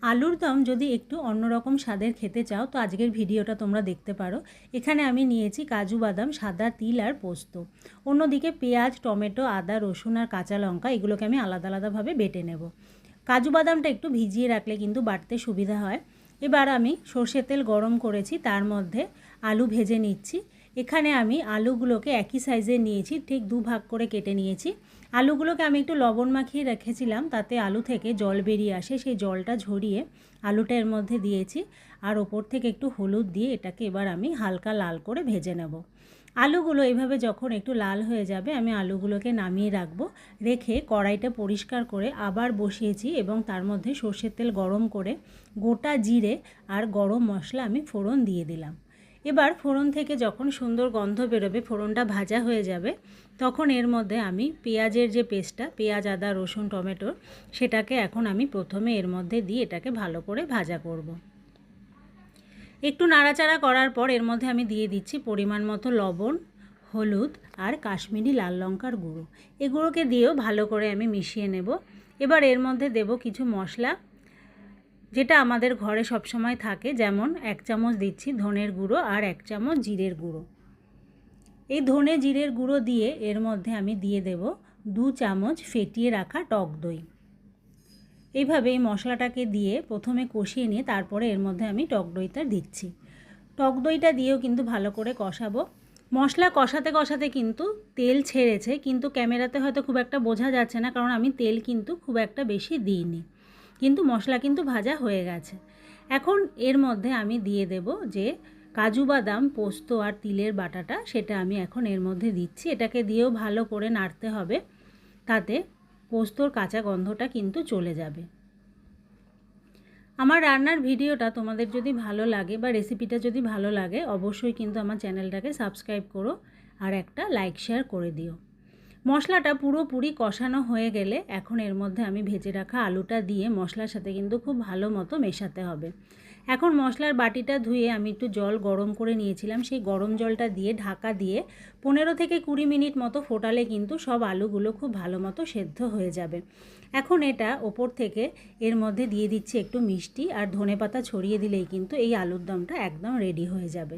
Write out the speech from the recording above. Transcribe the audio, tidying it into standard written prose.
আলুর দম যদি একটু অন্যরকম স্বাদের খেতে চাও তো আজকের ভিডিওটা তোমরা দেখতে পারো। এখানে আমি নিয়েছি কাজু বাদাম, সাদা তিল আর পোস্ত। অন্যদিকে পেঁয়াজ, টমেটো, আদা, রসুন আর কাঁচা লঙ্কা এগুলোকে আমি আলাদা আলাদাভাবে বেটে নেব। কাজু বাদামটা একটু ভিজিয়ে রাখলে কিন্তু বাটতে সুবিধা হয়। এবার আমি সর্ষের তেল গরম করেছি, তার মধ্যে আলু ভেজে নিচ্ছি। এখানে আমি আলুগুলোকে একই সাইজে নিয়েছি, ঠিক দুভাগ করে কেটে নিয়েছি। আলুগুলোকে আমি একটু লবণ মাখিয়ে রেখেছিলাম, তাতে আলু থেকে জল বেরিয়ে আসে, সেই জলটা ঝরিয়ে আলুটা এর মধ্যে দিয়েছি আর ওপর থেকে একটু হলুদ দিয়ে এটাকে এবার আমি হালকা লাল করে ভেজে নেব। আলুগুলো এইভাবে যখন একটু লাল হয়ে যাবে আমি আলুগুলোকে নামিয়ে রাখবো। রেখে কড়াইটা পরিষ্কার করে আবার বসিয়েছি এবং তার মধ্যে সর্ষের তেল গরম করে গোটা জিরে আর গরম মশলা আমি ফোড়ন দিয়ে দিলাম। এবার ফোড়ন থেকে যখন সুন্দর গন্ধ বেরোবে, ফোড়নটা ভাজা হয়ে যাবে, তখন এর মধ্যে আমি পেঁয়াজের যে পেস্টটা, পেঁয়াজ, আদা, রসুন, টমেটো, সেটাকে এখন আমি প্রথমে এর মধ্যে দিয়ে এটাকে ভালো করে ভাজা করব। একটু নাড়াচাড়া করার পর এর মধ্যে আমি দিয়ে দিচ্ছি পরিমাণ মতো লবণ, হলুদ আর কাশ্মীরি লাল লঙ্কার গুঁড়ো। এগুলোকে দিয়েও ভালো করে আমি মিশিয়ে নেব। এবার এর মধ্যে দেব কিছু মশলা যেটা আমাদের ঘরে সবসময় থাকে, যেমন 1 চামচ দিচ্ছি ধনের গুঁড়ো আর 1 চামচ জিরের গুঁড়ো। এই ধনে জিরের গুঁড়ো দিয়ে এর মধ্যে আমি দিয়ে দেব 2 চামচ ফেটিয়ে রাখা টক দই। এইভাবে এই মশলাটাকে দিয়ে প্রথমে কষিয়ে নিয়ে তারপরে এর মধ্যে আমি টক দইটা দিচ্ছি। টক দইটা দিয়েও কিন্তু ভালো করে কষাবো। মশলা কষাতে কষাতে কিন্তু তেল ছেড়েছে, কিন্তু ক্যামেরাতে হয়তো খুব একটা বোঝা যাচ্ছে না, কারণ আমি তেল কিন্তু খুব একটা বেশি দিইনি, কিন্তু মশলা কিন্তু ভাজা হয়ে গেছে। এখন এর মধ্যে আমি দিয়ে দেব যে কাজু বাদাম, পোস্ত আর তিলের বাটাটা, সেটা আমি এখন এর মধ্যে দিচ্ছি। এটাকে দিয়েও ভালো করে নাড়তে হবে, তাতে পোস্তর কাঁচা গন্ধটা কিন্তু চলে যাবে। আমার রান্নার ভিডিওটা তোমাদের যদি ভালো লাগে বা রেসিপিটা যদি ভালো লাগে, অবশ্যই কিন্তু আমার চ্যানেলটাকে সাবস্ক্রাইব করো আর একটা লাইক শেয়ার করে দিও। মশলাটা পুরোপুরি কষানো হয়ে গেলে এখন এর মধ্যে আমি ভেজে রাখা আলুটা দিয়ে মশলার সাথে কিন্তু খুব ভালো মতো মেশাতে হবে। এখন মশলার বাটিটা ধুয়ে আমি একটু জল গরম করে নিয়েছিলাম, সেই গরম জলটা দিয়ে ঢাকা দিয়ে 15 থেকে 20 মিনিট মতো ফোটালে কিন্তু সব আলুগুলো খুব ভালো মতো সেদ্ধ হয়ে যাবে। এখন এটা ওপর থেকে এর মধ্যে দিয়ে দিচ্ছি একটু মিষ্টি আর ধনেপাতা ছড়িয়ে দিলেই কিন্তু এই আলুর দমটা একদম রেডি হয়ে যাবে।